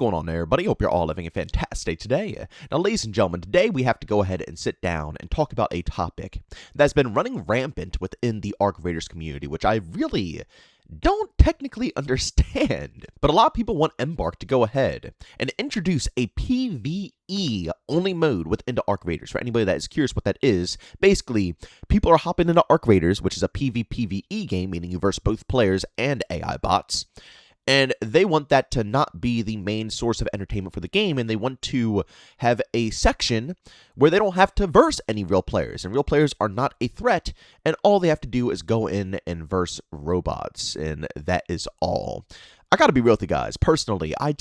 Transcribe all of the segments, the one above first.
going on there, everybody? Hope you're all having a fantastic day today. Now, ladies and gentlemen, today we have to go ahead and sit down and talk about a topic that's been running rampant within the Arc Raiders community, which I really don't technically understand. But a lot of people want Embark to go ahead and introduce a PvE only mode within the Arc Raiders. For anybody that is curious what that is, basically, people are hopping into Arc Raiders, which is a PvPvE game, meaning you verse both players and AI bots. And they want that to not be the main source of entertainment for the game, and they want to have a section where they don't have to verse any real players, and real players are not a threat, and all they have to do is go in and verse robots, and that is all. I gotta be real with you guys. Personally, I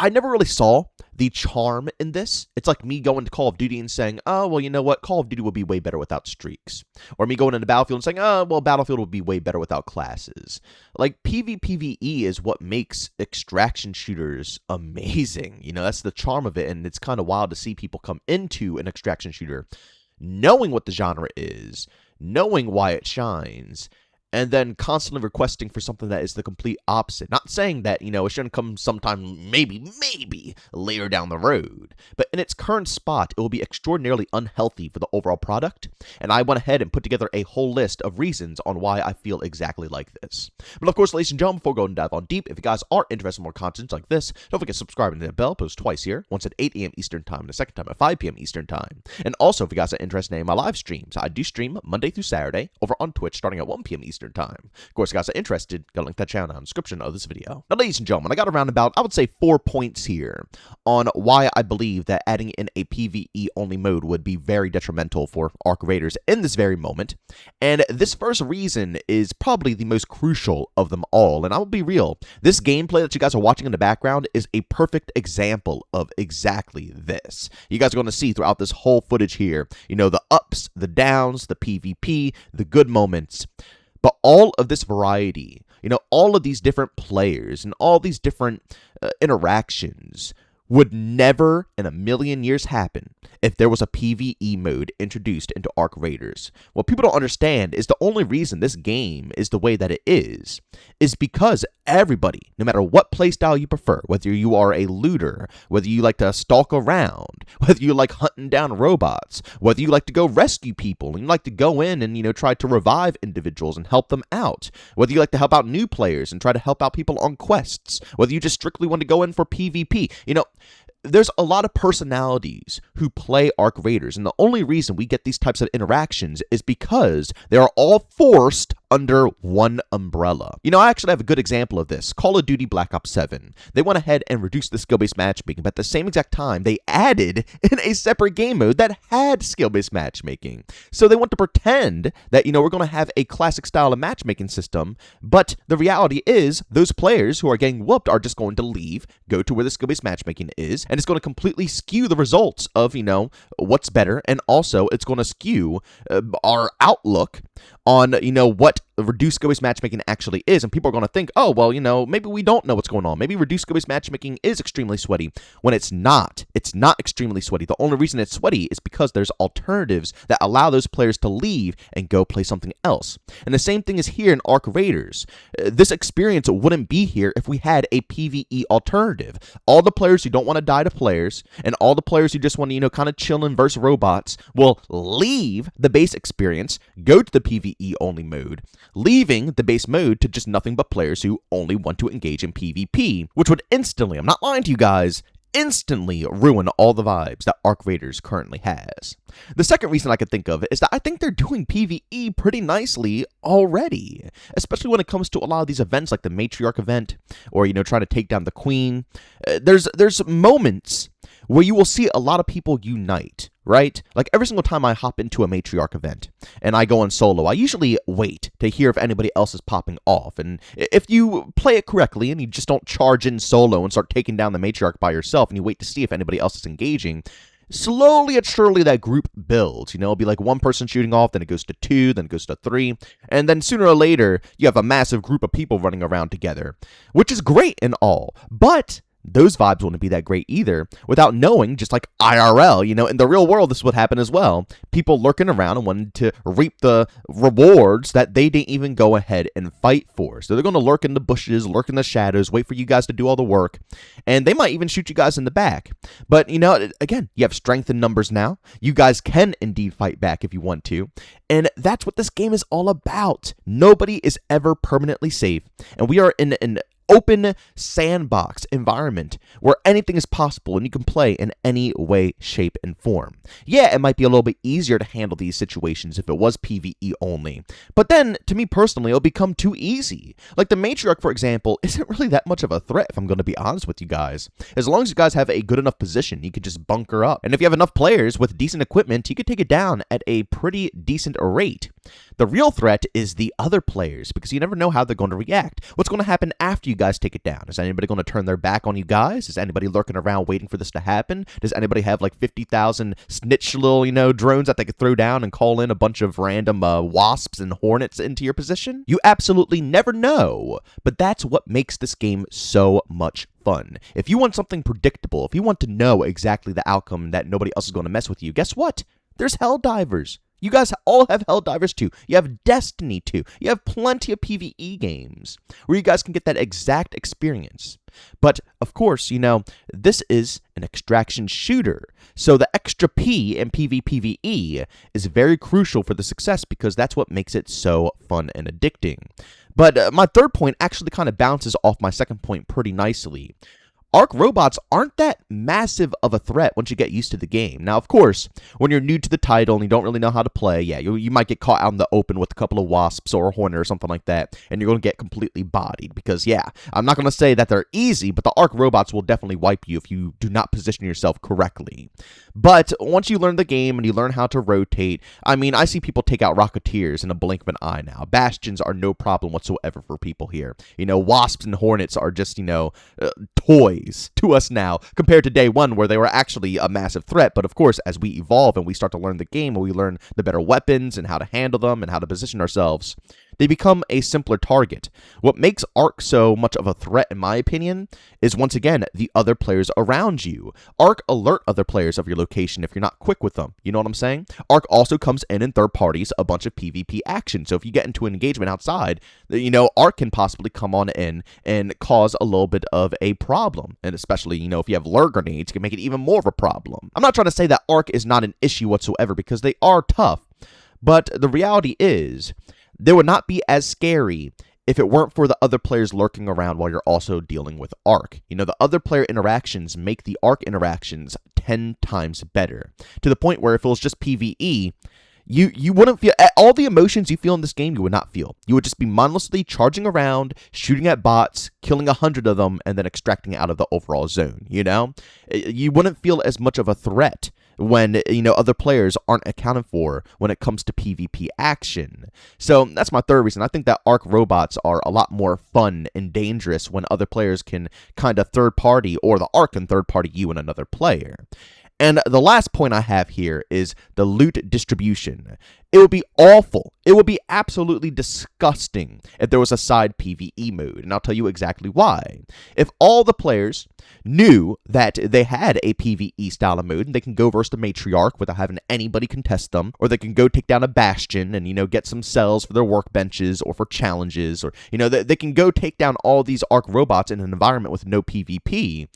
never really saw the charm in this. It's like me going to Call of Duty and saying, oh, well, you know what? Call of Duty would be way better without streaks. Or me going into Battlefield and saying, oh, well, Battlefield would be way better without classes. Like, PvPvE is what makes extraction shooters amazing. You know, that's the charm of it, and it's kind of wild to see people come into an extraction shooter knowing what the genre is, knowing why it shines, and then constantly requesting for something that is the complete opposite. Not saying that, you know, it shouldn't come sometime maybe later down the road. But in its current spot, it will be extraordinarily unhealthy for the overall product. And I went ahead and put together a whole list of reasons on why I feel exactly like this. But of course, ladies and gentlemen, before we go and dive on deep, if you guys are interested in more content like this, don't forget to subscribe and hit the bell. Post twice here, once at 8 a.m. Eastern Time and the second time at 5 p.m. Eastern Time. And also, if you guys are interested in my live streams, I do stream Monday through Saturday over on Twitch starting at 1 p.m. Eastern Time. Of course, if you guys are interested, got a link to that channel in the description of this video. Now, ladies and gentlemen, I got around about, I would say, 4 points here on why I believe that adding in a PvE only mode would be very detrimental for Arc Raiders in this very moment. And this first reason is probably the most crucial of them all. And I will be real, this gameplay that you guys are watching in the background is a perfect example of exactly this. You guys are going to see throughout this whole footage here, you know, the ups, the downs, the PvP, the good moments. But all of this variety, you know, all of these different players and all these different interactions would never in a million years happen if there was a PvE mode introduced into Arc Raiders. What people don't understand is the only reason this game is the way that it is because everybody, no matter what playstyle you prefer, whether you are a looter, whether you like to stalk around, whether you like hunting down robots, whether you like to go rescue people, and you like to go in and, you know, try to revive individuals and help them out, whether you like to help out new players and try to help out people on quests, whether you just strictly want to go in for PvP, you know, there's a lot of personalities who play Arc Raiders, and the only reason we get these types of interactions is because they are all forced under one umbrella. You know, I actually have a good example of this. Call of Duty Black Ops 7. They went ahead and reduced the skill-based matchmaking, but at the same exact time, they added in a separate game mode that had skill-based matchmaking. So they want to pretend that, you know, we're going to have a classic style of matchmaking system, but the reality is those players who are getting whooped are just going to leave, go to where the skill-based matchmaking is, and it's going to completely skew the results of, you know, what's better, and also it's going to skew our outlook on, you know, what reduced skill-based matchmaking actually is, and people are going to think, oh, well, you know, maybe we don't know what's going on. Maybe reduced skill-based matchmaking is extremely sweaty, when it's not. It's not extremely sweaty. The only reason it's sweaty is because there's alternatives that allow those players to leave and go play something else. And the same thing is here in Arc Raiders. This experience wouldn't be here if we had a PvE alternative. All the players who don't want to die to players, and all the players who just want to, you know, kind of chill and verse robots will leave the base experience, go to the PvE only mode, leaving the base mode to just nothing but players who only want to engage in PvP, which would instantly, I'm not lying to you guys, instantly ruin all the vibes that Arc Raiders currently has. The second reason I could think of is that I think they're doing PvE pretty nicely already, especially when it comes to a lot of these events like the Matriarch event, or, you know, trying to take down the Queen. There's moments where you will see a lot of people unite, right? Like every single time I hop into a Matriarch event and I go on solo, I usually wait to hear if anybody else is popping off. And if you play it correctly and you just don't charge in solo and start taking down the Matriarch by yourself and you wait to see if anybody else is engaging, slowly and surely that group builds. You know, it'll be like one person shooting off, then it goes to 2, then it goes to 3, and then sooner or later you have a massive group of people running around together, which is great and all. But those vibes wouldn't be that great either without knowing, just like IRL, in the real world, this would happen as well. People lurking around and wanting to reap the rewards that they didn't even go ahead and fight for. So they're going to lurk in the bushes, lurk in the shadows, wait for you guys to do all the work, and they might even shoot you guys in the back. But, again, you have strength in numbers now. You guys can indeed fight back if you want to, and that's what this game is all about. Nobody is ever permanently safe, and we are in an open sandbox environment where anything is possible and you can play in any way, shape, and form. Yeah, it might be a little bit easier to handle these situations if it was PvE only, but then, to me personally, it'll become too easy. Like the Matriarch, for example, isn't really that much of a threat, if I'm going to be honest with you guys. As long as you guys have a good enough position, you can just bunker up. And if you have enough players with decent equipment, you can take it down at a pretty decent rate. The real threat is the other players, because you never know how they're going to react. What's going to happen after you guys take it down? Is anybody going to turn their back on you guys? Is anybody lurking around waiting for this to happen? Does anybody have like 50,000 snitch little, drones that they could throw down and call in a bunch of random wasps and hornets into your position? You absolutely never know, but that's what makes this game so much fun. If you want something predictable, if you want to know exactly the outcome that nobody else is going to mess with you, guess what? There's Helldivers. You guys all have Helldivers too. You have Destiny too. You have plenty of PvE games where you guys can get that exact experience. But, of course, this is an extraction shooter. So the extra P in PvPvE is very crucial for the success because that's what makes it so fun and addicting. But my third point actually kind of bounces off my second point pretty nicely. Arc robots aren't that massive of a threat once you get used to the game. Now, of course, when you're new to the title and you don't really know how to play, yeah, you might get caught out in the open with a couple of wasps or a hornet or something like that, and you're going to get completely bodied because, yeah, I'm not going to say that they're easy, but the arc robots will definitely wipe you if you do not position yourself correctly. But once you learn the game and you learn how to rotate, I see people take out Rocketeers in a blink of an eye now. Bastions are no problem whatsoever for people here. Wasps and hornets are just, toys to us now compared to day one where they were actually a massive threat. But of course, as we evolve and we start to learn the game and we learn the better weapons and how to handle them and how to position ourselves, they become a simpler target. What makes Arc so much of a threat, in my opinion, is once again the other players around you. Arc alert other players of your location if you're not quick with them. You know what I'm saying? Arc also comes in third parties a bunch of PvP action. So if you get into an engagement outside, Arc can possibly come on in and cause a little bit of a problem. And especially, if you have lure grenades, it can make it even more of a problem. I'm not trying to say that Arc is not an issue whatsoever because they are tough. But the reality is, they would not be as scary if it weren't for the other players lurking around while you're also dealing with Arc. The other player interactions make the Arc interactions 10 times better. To the point where if it was just PvE, you wouldn't feel all the emotions you feel in this game. You would not feel. You would just be mindlessly charging around, shooting at bots, killing 100 of them, and then extracting out of the overall zone. You wouldn't feel as much of a threat when other players aren't accounted for when it comes to PvP action. So that's my third reason. I think that Arc robots are a lot more fun and dangerous when other players can kind of third party, or the Arc can third party you and another player. And the last point I have here is the loot distribution. It would be awful. It would be absolutely disgusting if there was a side PvE mode, and I'll tell you exactly why. If all the players knew that they had a PvE style of mode, and they can go versus the Matriarch without having anybody contest them, or they can go take down a Bastion and, get some cells for their workbenches or for challenges, or, they can go take down all these Arc robots in an environment with no PvP,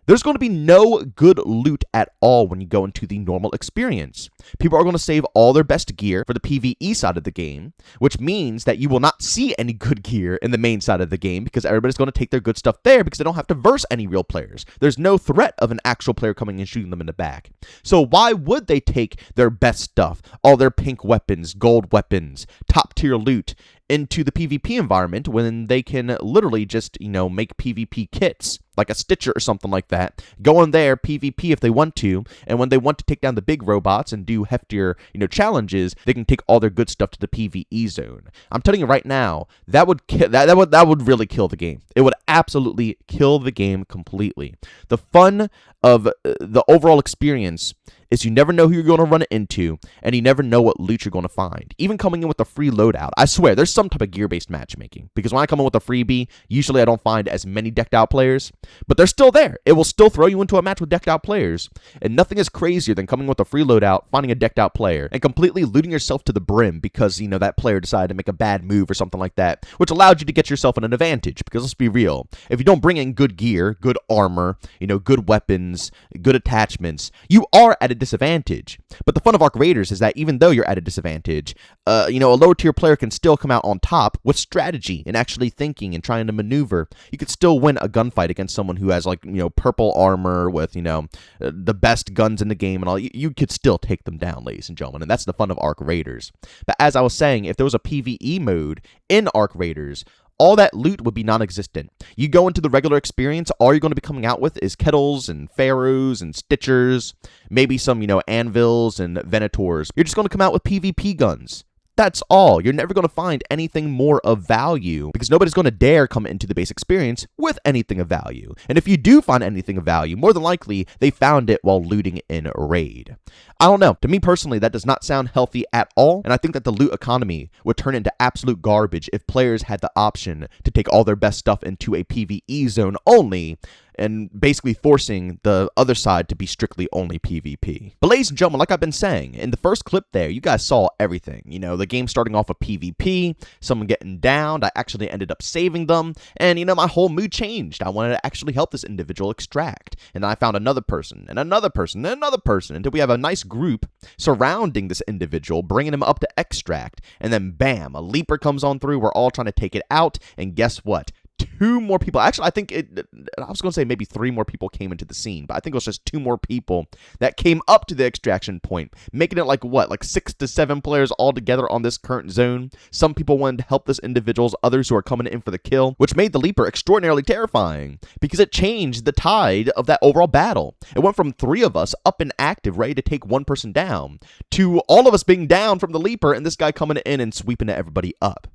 there's going to be no good loot at all when you go into the normal experience. People are going to save all their best gear for the PvE side of the game, which means that you will not see any good gear in the main side of the game because everybody's going to take their good stuff there because they don't have to verse any real players. There's no threat of an actual player coming and shooting them in the back. So why would they take their best stuff, all their pink weapons, gold weapons, top tier loot, into the PvP environment when they can literally just, make PvP kits, like a Stitcher or something like that, go in there, PvP if they want to, and when they want to take down the big robots and do heftier, challenges, they can take all their good stuff to the PvE zone. I'm telling you right now, that would really kill the game. It would absolutely kill the game completely. The fun of the overall experience is you never know who you're going to run it into, and you never know what loot you're going to find. Even coming in with a free loadout, I swear, there's some type of gear-based matchmaking, because when I come in with a freebie, usually I don't find as many decked out players, but they're still there. It will still throw you into a match with decked out players, and nothing is crazier than coming with a free loadout, finding a decked out player, and completely looting yourself to the brim because, that player decided to make a bad move or something like that, which allowed you to get yourself an advantage, because let's be real, if you don't bring in good gear, good armor, good weapons, good attachments, you are at a disadvantage. But the fun of Arc Raiders is that even though you're at a disadvantage, a lower tier player can still come out on top with strategy and actually thinking and trying to maneuver. You could still win a gunfight against someone who has purple armor with, the best guns in the game and all. You could still take them down, ladies and gentlemen, and that's the fun of Arc Raiders. But as I was saying, if there was a PvE mode in Arc Raiders, all that loot would be non-existent. You go into the regular experience, all you're going to be coming out with is kettles and pharaohs and stitchers, maybe some, anvils and venators. You're just going to come out with PvP guns. That's all. You're never going to find anything more of value because nobody's going to dare come into the base experience with anything of value. And if you do find anything of value, more than likely, they found it while looting in a raid. I don't know. To me personally, that does not sound healthy at all. And I think that the loot economy would turn into absolute garbage if players had the option to take all their best stuff into a PvE zone only, and basically forcing the other side to be strictly only PvP. But ladies and gentlemen, like I've been saying, in the first clip there, you guys saw everything. The game starting off with PvP, someone getting downed, I actually ended up saving them, and my whole mood changed. I wanted to actually help this individual extract. And then I found another person, and another person, and another person, until we have a nice group surrounding this individual, bringing him up to extract, and then bam, a leaper comes on through, we're all trying to take it out, and guess what? 2 more people. Actually, I think I was going to say maybe 3 more people came into the scene, but I think it was just 2 more people that came up to the extraction point, making it like 6 to 7 players all together on this current zone. Some people wanted to help this individuals, others who are coming in for the kill, which made the Leaper extraordinarily terrifying because it changed the tide of that overall battle. It went from 3 of us up and active, ready to take 1 person down, to all of us being down from the Leaper and this guy coming in and sweeping everybody up.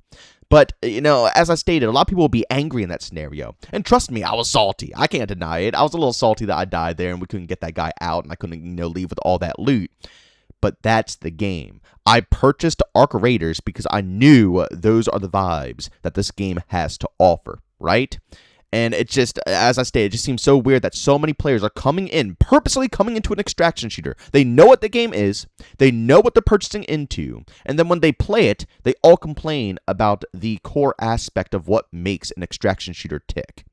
But, as I stated, a lot of people will be angry in that scenario. And trust me, I was salty. I can't deny it. I was a little salty that I died there and we couldn't get that guy out and I couldn't, leave with all that loot. But that's the game. I purchased Arc Raiders because I knew those are the vibes that this game has to offer, right? And it just, as I stated, it just seems so weird that so many players are purposely coming into an extraction shooter. They know what the game is, they know what they're purchasing into, and then when they play it, they all complain about the core aspect of what makes an extraction shooter tick.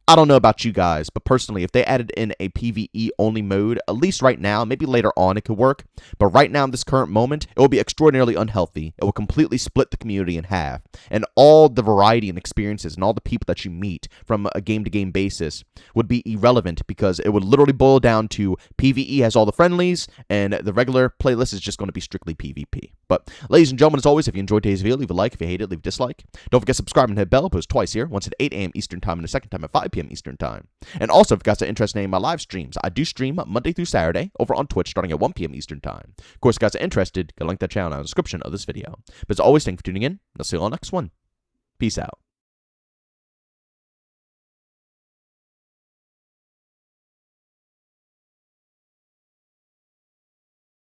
I don't know about you guys, but personally, if they added in a PvE only mode, at least right now, maybe later on it could work, but right now in this current moment, it will be extraordinarily unhealthy. It will completely split the community in half, and all the variety and experiences and all the people that you meet from a game-to-game basis would be irrelevant because it would literally boil down to PvE has all the friendlies, and the regular playlist is just going to be strictly PvP. But, ladies and gentlemen, as always, if you enjoyed today's video, leave a like. If you hate it, leave a dislike. Don't forget to subscribe and hit bell. Post twice here, once at 8 a.m. Eastern Time and a second time at 5 p.m. Eastern Time. And also, if you guys are interested in my live streams, I do stream Monday through Saturday over on Twitch starting at 1 p.m. Eastern Time. Of course, if you guys are interested, go link that channel in the description of this video. But as always, thank you for tuning in, and I'll see you all next one. Peace out.